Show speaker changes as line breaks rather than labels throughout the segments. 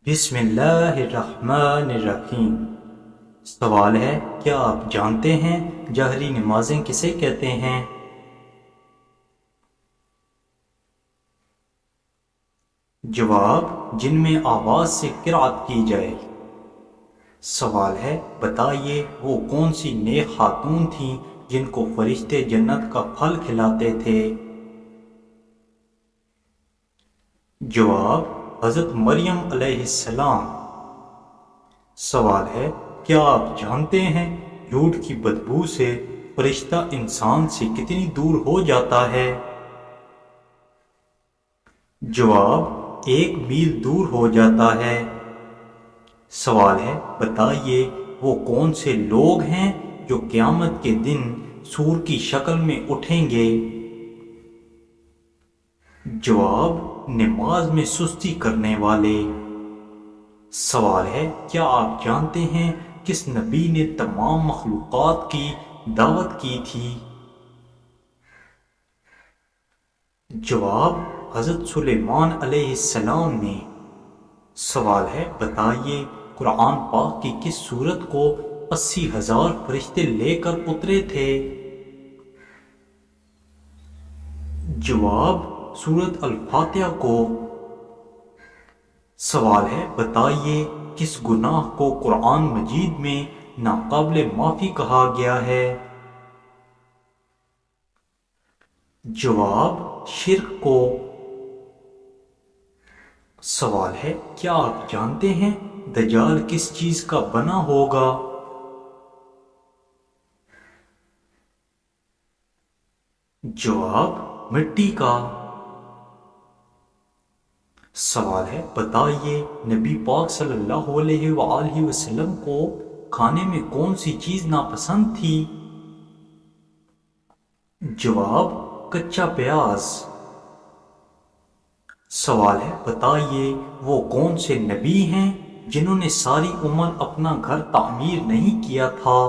بسم اللہ الرحمن الرحیم۔ سوال ہے، کیا آپ جانتے ہیں جہری نمازیں کسے کہتے ہیں؟ جواب، جن میں آواز سے قرأت کی جائے۔ سوال ہے، بتائیے وہ کون سی نیک خاتون تھیں جن کو فرشتے جنت کا پھل کھلاتے تھے؟ جواب، حضرت مریم علیہ السلام۔ سوال ہے، کیا آپ جانتے ہیں جھوٹ کی بدبو سے فرشتہ انسان سے کتنی دور ہو جاتا ہے؟ جواب، 1 میل دور ہو جاتا ہے۔ سوال ہے، بتائیے وہ کون سے لوگ ہیں جو قیامت کے دن سور کی شکل میں اٹھیں گے؟ جواب، نماز میں سستی کرنے والے۔ سوال ہے، کیا آپ جانتے ہیں کس نبی نے تمام مخلوقات کی دعوت کی تھی؟ جواب، حضرت سلیمان علیہ السلام نے۔ سوال ہے، بتائیے قرآن پاک کی کس سورت کو 80,000 فرشتے لے کر اترے تھے؟ جواب، سورت الفاتحہ کو۔ سوال ہے، بتائیے کس گناہ کو قرآن مجید میں ناقابل معافی کہا گیا ہے؟ جواب، شرک کو۔ سوال ہے، کیا آپ جانتے ہیں دجال کس چیز کا بنا ہوگا؟ جواب، مٹی کا۔ سوال ہے، بتائیے نبی پاک صلی اللہ علیہ وآلہ وسلم کو کھانے میں کون سی چیز ناپسند تھی؟ جواب، کچا پیاز۔ سوال ہے، بتائیے وہ کون سے نبی ہیں جنہوں نے ساری عمر اپنا گھر تعمیر نہیں کیا تھا؟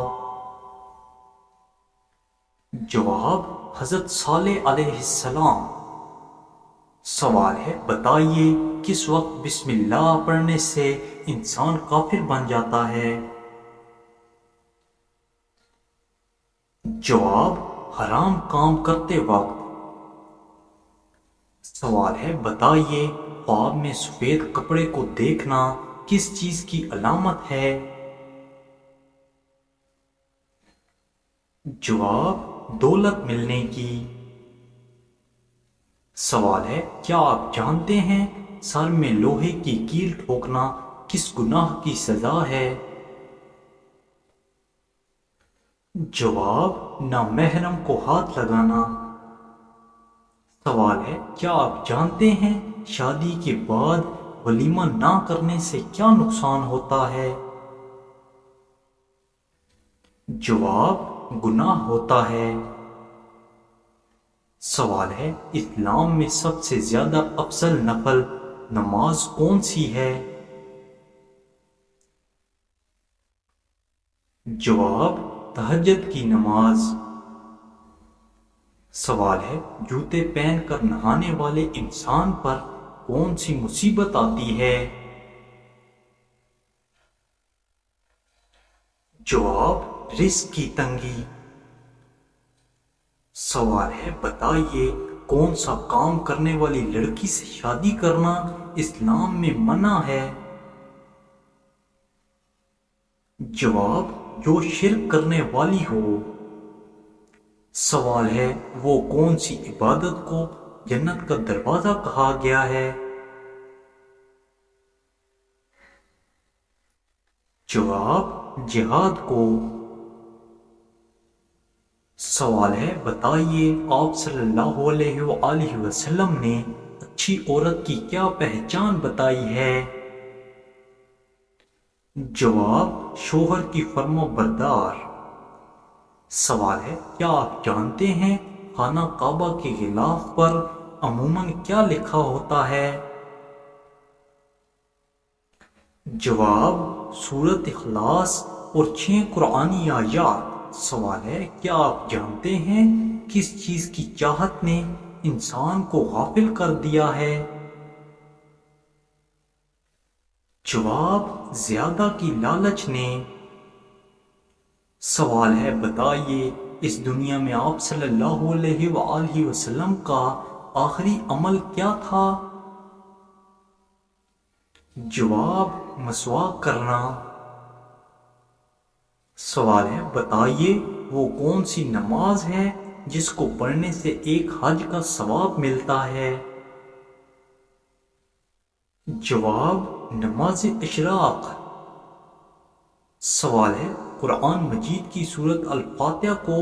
جواب، حضرت صالح علیہ السلام۔ سوال ہے، بتائیے کس وقت بسم اللہ پڑھنے سے انسان کافر بن جاتا ہے؟ جواب، حرام کام کرتے وقت۔ سوال ہے، بتائیے خواب میں سفید کپڑے کو دیکھنا کس چیز کی علامت ہے؟ جواب، دولت ملنے کی۔ سوال ہے، کیا آپ جانتے ہیں سر میں لوہے کی کیل ٹھوکنا کس گناہ کی سزا ہے؟ جواب، نامحرم کو ہاتھ لگانا۔ سوال ہے، کیا آپ جانتے ہیں شادی کے بعد ولیمہ نہ کرنے سے کیا نقصان ہوتا ہے؟ جواب، گناہ ہوتا ہے۔ سوال ہے، اسلام میں سب سے زیادہ افضل نفل نماز کون سی ہے؟ جواب، تہجد کی نماز۔ سوال ہے، جوتے پہن کر نہانے والے انسان پر کون سی مصیبت آتی ہے؟ جواب، رزق کی تنگی۔ سوال ہے، بتائیے کون سا کام کرنے والی لڑکی سے شادی کرنا اسلام میں منع ہے؟ جواب، جو شرک کرنے والی ہو۔ سوال ہے، وہ کون سی عبادت کو جنت کا دروازہ کہا گیا ہے؟ جواب، جہاد کو۔ سوال ہے، بتائیے آپ صلی اللہ علیہ وآلہ وسلم نے اچھی عورت کی کیا پہچان بتائی ہے؟ جواب، شوہر کی فرما بردار۔ سوال ہے، کیا آپ جانتے ہیں خانہ کعبہ کے غلاف پر عموماً کیا لکھا ہوتا ہے؟ جواب، سورۃ اخلاص اور 6 قرآنی آیات۔ سوال ہے، کیا آپ جانتے ہیں کس چیز کی چاہت نے انسان کو غافل کر دیا ہے؟ جواب زیادہ کی لالچ نے۔ سوال ہے بتائیے اس دنیا میں آپ صلی اللہ علیہ وآلہ وسلم کا آخری عمل کیا تھا؟ جواب مسواک کرنا۔ سوال ہے بتائیے وہ کون سی نماز ہے جس کو پڑھنے سے ایک حج کا ثواب ملتا ہے؟ جواب نماز اشراق۔ سوال ہے قرآن مجید کی سورت الفاتحہ کو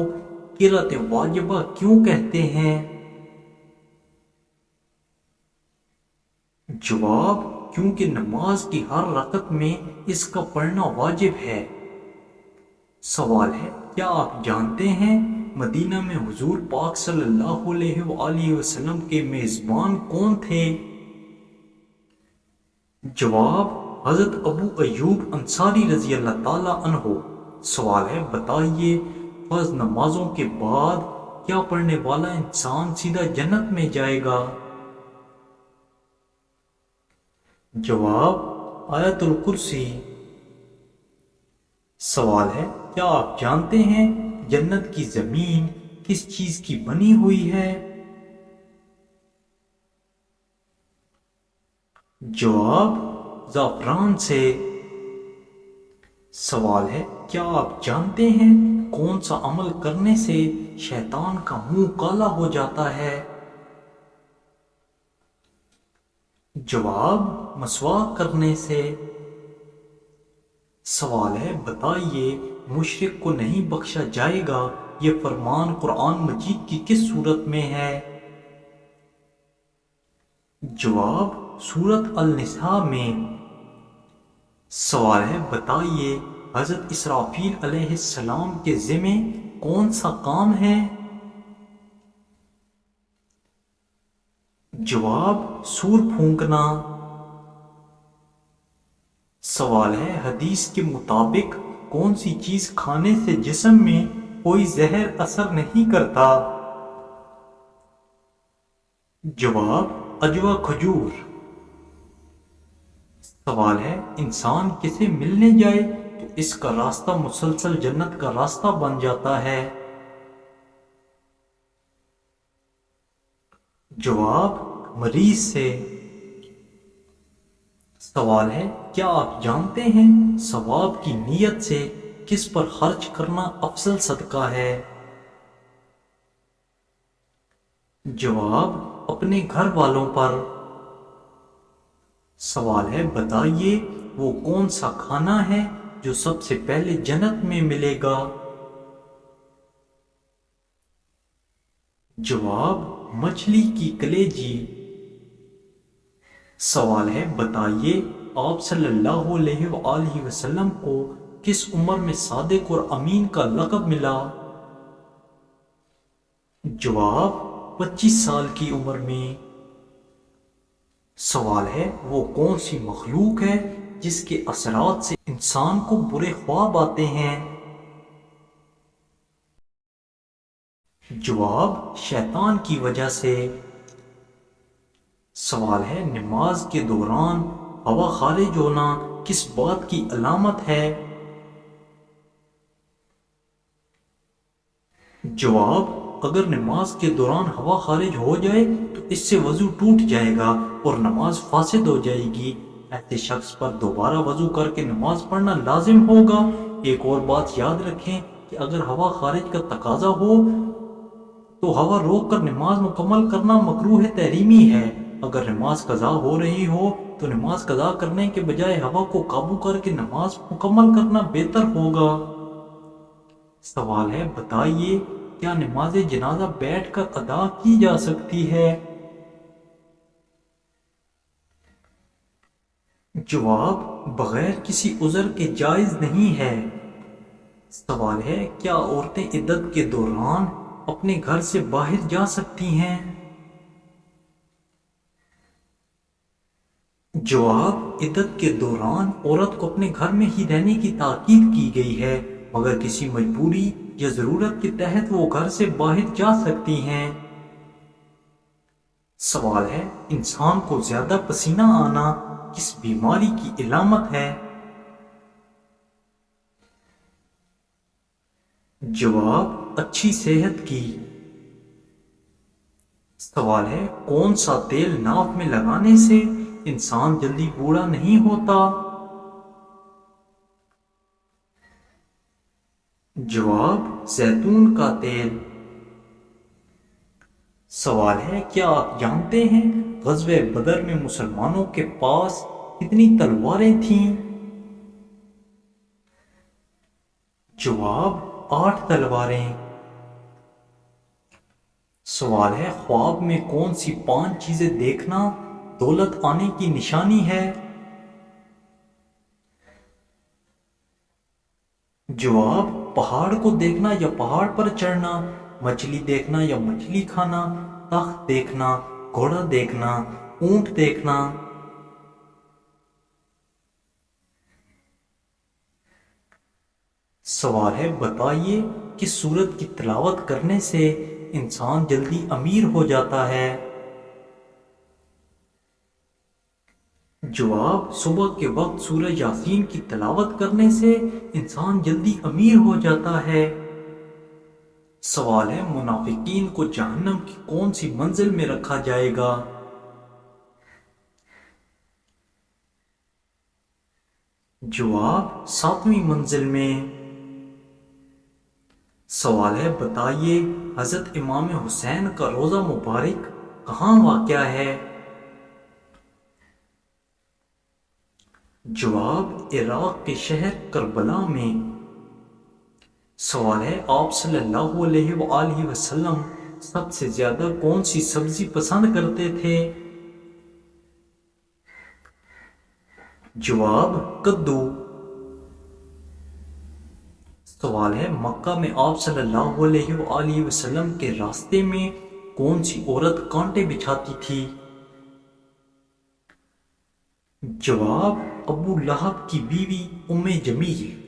قرأت واجبہ کیوں کہتے ہیں؟ جواب کیونکہ نماز کی ہر رکعت میں اس کا پڑھنا واجب ہے۔ سوال ہے کیا آپ جانتے ہیں مدینہ میں حضور پاک صلی اللہ علیہ وآلہ وسلم کے میزبان کون تھے؟ جواب حضرت ابو ایوب انصاری رضی اللہ تعالی عنہ۔ سوال ہے بتائیے فرض نمازوں کے بعد کیا پڑھنے والا انسان سیدھا جنت میں جائے گا؟ جواب آیت الکرسی۔ سوال ہے کیا آپ جانتے ہیں جنت کی زمین کس چیز کی بنی ہوئی ہے؟ جواب زعفران سے۔ سوال ہے کیا آپ جانتے ہیں کون سا عمل کرنے سے شیطان کا منہ کالا ہو جاتا ہے؟ جواب مسواک کرنے سے۔ سوال ہے بتائیے مشرک کو نہیں بخشا جائے گا یہ فرمان قرآن مجید کی کس سورت میں ہے؟ جواب سورت النساء میں۔ سوال ہے بتائیے حضرت اسرافیل علیہ السلام کے ذمہ کون سا کام ہے؟ جواب سور پھونکنا۔ سوال ہے حدیث کے مطابق کون سی چیز کھانے سے جسم میں کوئی زہر اثر نہیں کرتا؟ جواب اجوا کھجور۔ سوال ہے انسان کسے ملنے جائے تو اس کا راستہ مسلسل جنت کا راستہ بن جاتا ہے؟ جواب مریض سے۔ سوال ہے کیا آپ جانتے ہیں ثواب کی نیت سے کس پر خرچ کرنا افضل صدقہ ہے؟ جواب اپنے گھر والوں پر۔ سوال ہے بتائیے وہ کون سا کھانا ہے جو سب سے پہلے جنت میں ملے گا؟ جواب مچھلی کی کلیجی۔ سوال ہے بتائیے آپ صلی اللہ علیہ وآلہ وسلم کو کس عمر میں صادق اور امین کا لقب ملا؟ جواب 25 سال کی عمر میں۔ سوال ہے وہ کون سی مخلوق ہے جس کے اثرات سے انسان کو برے خواب آتے ہیں؟ جواب شیطان کی وجہ سے۔ سوال ہے نماز کے دوران ہوا خارج ہونا کس بات کی علامت ہے؟ جواب اگر نماز کے دوران ہوا خارج ہو جائے تو اس سے وضو ٹوٹ جائے گا اور نماز فاسد ہو جائے گی۔ ایسے شخص پر دوبارہ وضو کر کے نماز پڑھنا لازم ہوگا۔ ایک اور بات یاد رکھیں کہ اگر ہوا خارج کا تقاضا ہو تو ہوا روک کر نماز مکمل کرنا مکروہ تحریمی ہے۔ اگر نماز قضا ہو رہی ہو تو نماز قضا کرنے کے بجائے ہوا کو قابو کر کے نماز مکمل کرنا بہتر ہوگا۔ سوال ہے بتائیے کیا نماز جنازہ بیٹھ کر ادا کی جا سکتی ہے؟ جواب بغیر کسی عذر کے جائز نہیں ہے۔ سوال ہے کیا عورتیں عدت کے دوران اپنے گھر سے باہر جا سکتی ہیں؟ جواب عدت کے دوران عورت کو اپنے گھر میں ہی رہنے کی تاکید کی گئی ہے مگر کسی مجبوری یا ضرورت کے تحت وہ گھر سے باہر جا سکتی ہیں۔ سوال ہے انسان کو زیادہ پسینہ آنا کس بیماری کی علامت ہے؟ جواب اچھی صحت کی۔ سوال ہے کون سا تیل ناف میں لگانے سے انسان جلدی بوڑھا نہیں ہوتا؟ جواب زیتون کا تیل۔ سوال ہے کیا آپ جانتے ہیں غزوہ بدر میں مسلمانوں کے پاس کتنی تلواریں تھیں؟ جواب 8 تلواریں۔ سوال ہے خواب میں کون سی 5 چیزیں دیکھنا دولت آنے کی نشانی ہے؟ جواب پہاڑ کو دیکھنا یا پہاڑ پر چڑھنا، مچھلی دیکھنا یا مچھلی کھانا، تخت دیکھنا، گھوڑا دیکھنا، اونٹ دیکھنا۔ سوال ہے بتائیے کس سورت کی تلاوت کرنے سے انسان جلدی امیر ہو جاتا ہے؟ جواب صبح کے وقت سورہ یاسین کی تلاوت کرنے سے انسان جلدی امیر ہو جاتا ہے۔ سوال ہے منافقین کو جہنم کی کون سی منزل میں رکھا جائے گا؟ جواب 7ویں منزل میں۔ سوال ہے بتائیے حضرت امام حسین کا روضہ مبارک کہاں واقع ہے؟ جواب عراق کے شہر کربلا میں۔ سوال ہے آپ صلی اللہ علیہ وآلہ وسلم سب سے زیادہ کون سی سبزی پسند کرتے تھے؟ جواب کدو۔ سوال ہے مکہ میں آپ صلی اللہ علیہ وآلہ وسلم کے راستے میں کون سی عورت کانٹے بچھاتی تھی؟ جواب ابو لہب کی بیوی ام جمیل۔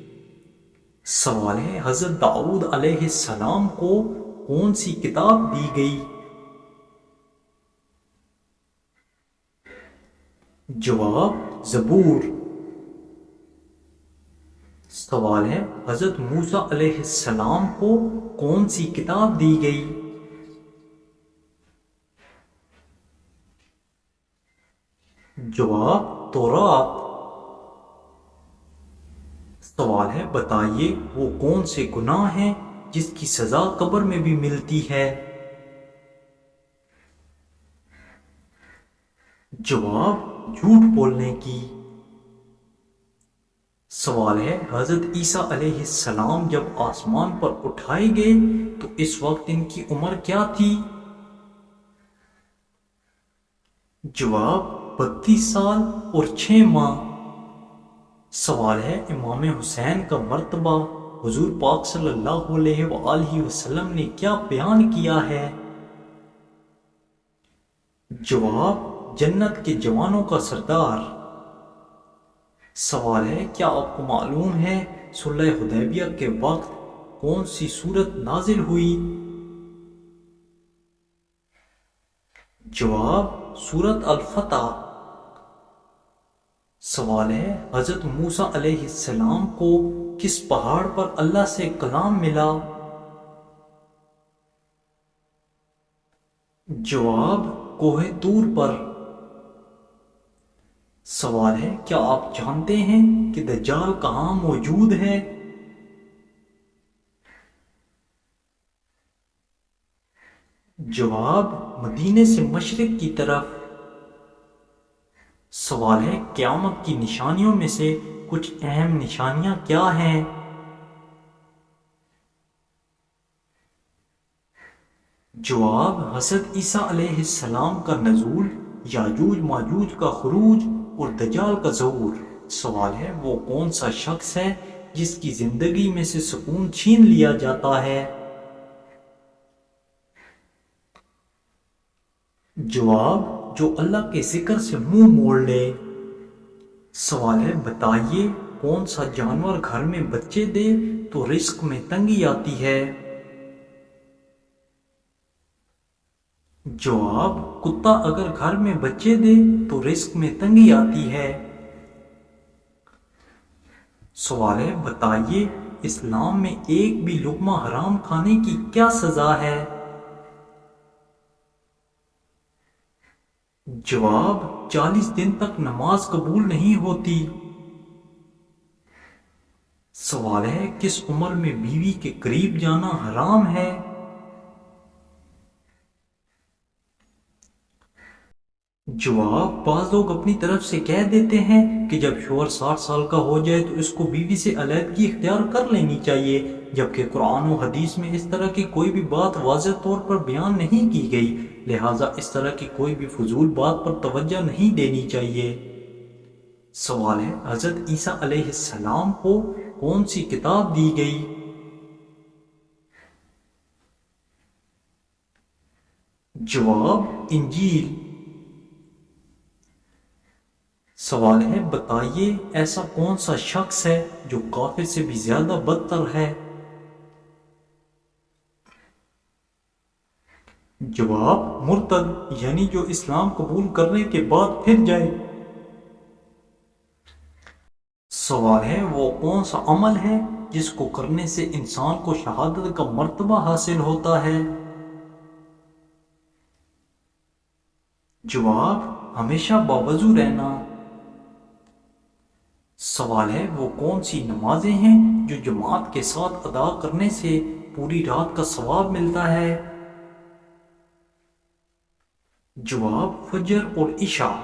سوال ہے حضرت داؤد علیہ السلام کو کون سی کتاب دی گئی؟ جواب زبور۔ سوال ہے حضرت موسیٰ علیہ السلام کو کون سی کتاب دی گئی؟ جواب تورات۔ سوال ہے بتائیے وہ کون سے گناہ ہیں جس کی سزا قبر میں بھی ملتی ہے؟ جواب جھوٹ بولنے کی۔ سوال ہے حضرت عیسیٰ علیہ السلام جب آسمان پر اٹھائے گئے تو اس وقت ان کی عمر کیا تھی؟ جواب 32 سال اور 6 ماہ۔ سوال ہے امام حسین کا مرتبہ حضور پاک صلی اللہ علیہ وآلہ وسلم نے کیا بیان کیا ہے؟ جواب جنت کے جوانوں کا سردار۔ سوال ہے کیا آپ کو معلوم ہے صلح حدیبیہ کے وقت کون سی سورت نازل ہوئی؟ جواب سورت الفتح۔ سوال ہے حضرت موسیٰ علیہ السلام کو کس پہاڑ پر اللہ سے کلام ملا؟ جواب کوہ طور پر۔ سوال ہے کیا آپ جانتے ہیں کہ دجال کہاں موجود ہے؟ جواب مدینے سے مشرق کی طرف۔ سوال ہے قیامت کی نشانیوں میں سے کچھ اہم نشانیاں کیا ہیں؟ جواب حضرت عیسیٰ علیہ السلام کا نزول، یاجوج ماجوج کا خروج اور دجال کا ظہور۔ سوال ہے وہ کون سا شخص ہے جس کی زندگی میں سے سکون چھین لیا جاتا ہے؟ جواب جو اللہ کے ذکر سے منہ موڑ لے۔ سوال ہے بتائیے کون سا جانور گھر میں بچے دے تو رزق میں تنگی آتی ہے؟ جواب: کتا اگر گھر میں بچے دے تو رزق میں تنگی آتی ہے۔ سوال ہے، بتائیے اسلام میں ایک بھی لقمہ حرام کھانے کی کیا سزا ہے؟ جواب: 40 دن تک نماز قبول نہیں ہوتی۔ سوال ہے، کس عمر میں بیوی کے قریب جانا حرام ہے؟ جواب: بعض لوگ اپنی طرف سے کہہ دیتے ہیں کہ جب شوہر 60 سال کا ہو جائے تو اس کو بیوی سے علیحدگی اختیار کر لینی چاہیے، جبکہ قرآن و حدیث میں اس طرح کی کوئی بھی بات واضح طور پر بیان نہیں کی گئی، لہٰذا اس طرح کی کوئی بھی فضول بات پر توجہ نہیں دینی چاہیے۔ سوال ہے، حضرت عیسیٰ علیہ السلام کو کون سی کتاب دی گئی؟ جواب: انجیل۔ سوال ہے، بتائیے ایسا کون سا شخص ہے جو کافر سے بھی زیادہ بدتر ہے؟ جواب: مرتد، یعنی جو اسلام قبول کرنے کے بعد پھر جائے۔ سوال ہے، وہ کون سا عمل ہے جس کو کرنے سے انسان کو شہادت کا مرتبہ حاصل ہوتا ہے؟ جواب: ہمیشہ باوضو رہنا۔ سوال ہے، وہ کون سی نمازیں ہیں جو جماعت کے ساتھ ادا کرنے سے پوری رات کا ثواب ملتا ہے؟ جواب: فجر اور عشاء۔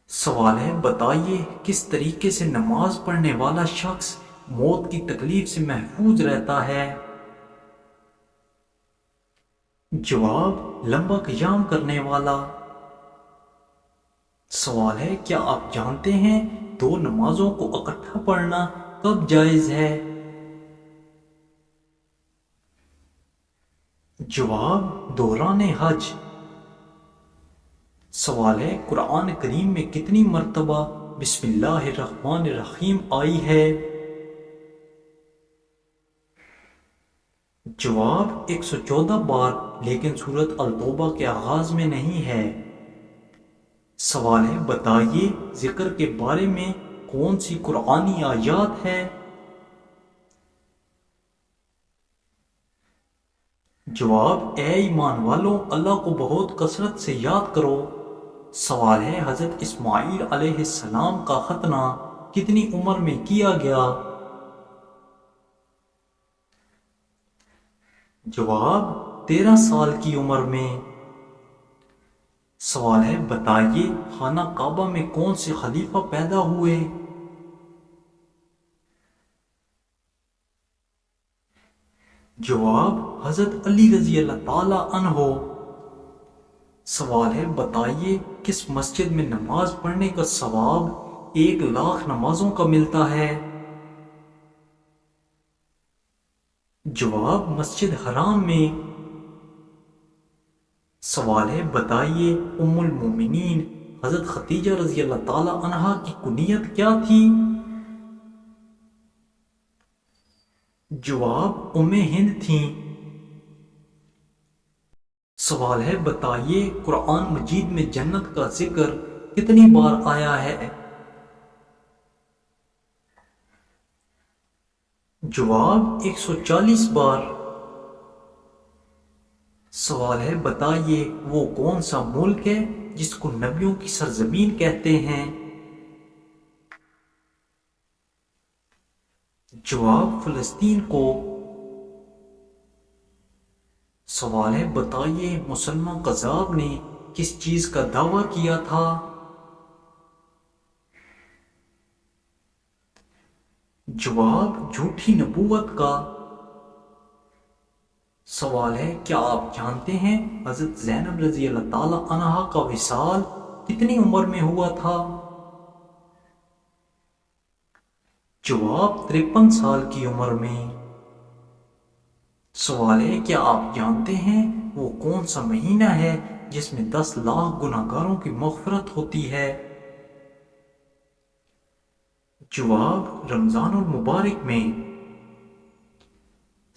سوال ہے، بتائیے کس طریقے سے نماز پڑھنے والا شخص موت کی تکلیف سے محفوظ رہتا ہے؟ جواب: لمبا قیام کرنے والا۔ سوال ہے، کیا آپ جانتے ہیں دو نمازوں کو اکٹھا پڑھنا کب جائز ہے؟ جواب: دوران حج۔ سوال ہے، قرآن کریم میں کتنی مرتبہ بسم اللہ الرحمن الرحیم آئی ہے؟ جواب: 114 بار، لیکن سورۃ التوبہ کے آغاز میں نہیں ہے۔ سوال ہے، بتائیے ذکر کے بارے میں کون سی قرآنی آیات ہے؟ جواب: اے ایمان والو، اللہ کو بہت کثرت سے یاد کرو۔ سوال ہے، حضرت اسماعیل علیہ السلام کا ختنہ کتنی عمر میں کیا گیا؟ جواب: 13 سال کی عمر میں۔ سوال ہے، بتائیے خانہ کعبہ میں کون سے خلیفہ پیدا ہوئے؟ جواب: حضرت علی رضی اللہ تعالی عنہ۔ سوال ہے، بتائیے کس مسجد میں نماز پڑھنے کا ثواب 1,00,000 نمازوں کا ملتا ہے؟ جواب: مسجد حرام میں۔ سوال ہے، بتائیے ام المومنین حضرت خدیجہ رضی اللہ تعالی عنہا کی کنیت کیا تھی؟ جواب: ام ہند تھیں۔ سوال ہے، بتائیے قرآن مجید میں جنت کا ذکر کتنی بار آیا ہے؟ جواب: 140 بار۔ سوال ہے، بتائیے وہ کون سا ملک ہے جس کو نبیوں کی سرزمین کہتے ہیں؟ جواب: فلسطین کو۔ سوال ہے، بتائیے مسلمہ قذاب نے کس چیز کا دعویٰ کیا تھا؟ جواب: جھوٹی نبوت کا۔ سوال ہے، کیا آپ جانتے ہیں حضرت زینب رضی اللہ تعالی عنہا کا وصال کتنی عمر میں ہوا تھا؟ جواب: 53 سال کی عمر میں۔ سوال ہے، کیا آپ جانتے ہیں وہ کون سا مہینہ ہے جس میں 10 لاکھ گناہگاروں کی مغفرت ہوتی ہے؟ جواب: رمضان المبارک میں۔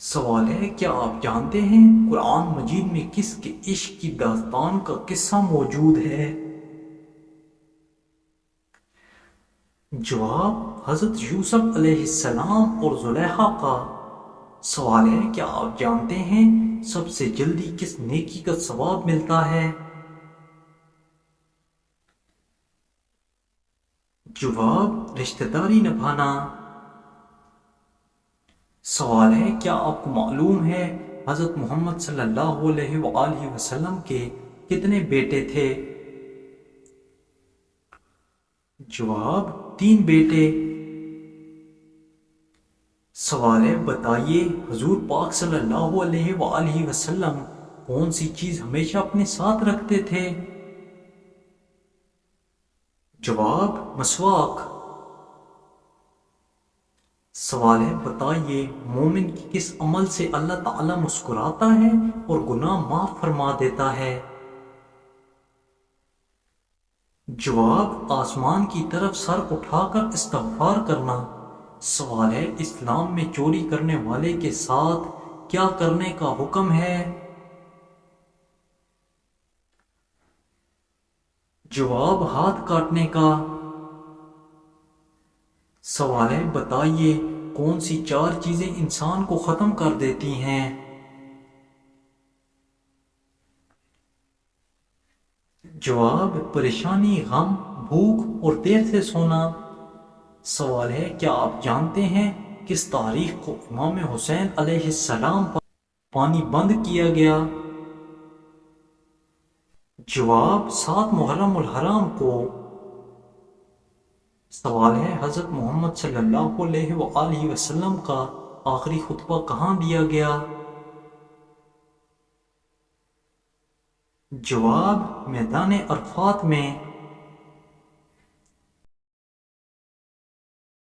سوال ہے، کیا آپ جانتے ہیں قرآن مجید میں کس کے عشق کی داستان کا قصہ موجود ہے؟ جواب، حضرت یوسف علیہ السلام اور زلیخا کا۔ سوال ہے، کیا آپ جانتے ہیں سب سے جلدی کس نیکی کا ثواب ملتا ہے؟ جواب، رشتہ داری نبھانا۔ سوال ہے، کیا آپ کو معلوم ہے حضرت محمد صلی اللہ علیہ وآلہ وسلم کے کتنے بیٹے تھے؟ جواب، 3 بیٹے۔ سوال ہے، بتائیے حضور پاک صلی اللہ علیہ وآلہ وسلم کون سی چیز ہمیشہ اپنے ساتھ رکھتے تھے؟ جواب، مسواک۔ سوال ہے، بتائیے مومن کی کس عمل سے اللہ تعالیٰ مسکراتا ہے اور گناہ معاف فرما دیتا ہے؟ جواب، آسمان کی طرف سر اٹھا کر استغفار کرنا۔ سوال ہے، اسلام میں چوری کرنے والے کے ساتھ کیا کرنے کا حکم ہے؟ جواب، ہاتھ کاٹنے کا۔ سوال ہے، بتائیے کون سی 4 چیزیں انسان کو ختم کر دیتی ہیں؟ جواب، پریشانی، غم، بھوک اور دیر سے سونا۔ سوال ہے، کیا آپ جانتے ہیں کس تاریخ کو امام حسین علیہ السلام پر پانی بند کیا گیا؟ جواب، 7 محرم الحرام کو۔ سوال ہے، حضرت محمد صلی اللہ علیہ وآلہ وسلم کا آخری خطبہ کہاں دیا گیا؟ جواب، میدان عرفات میں۔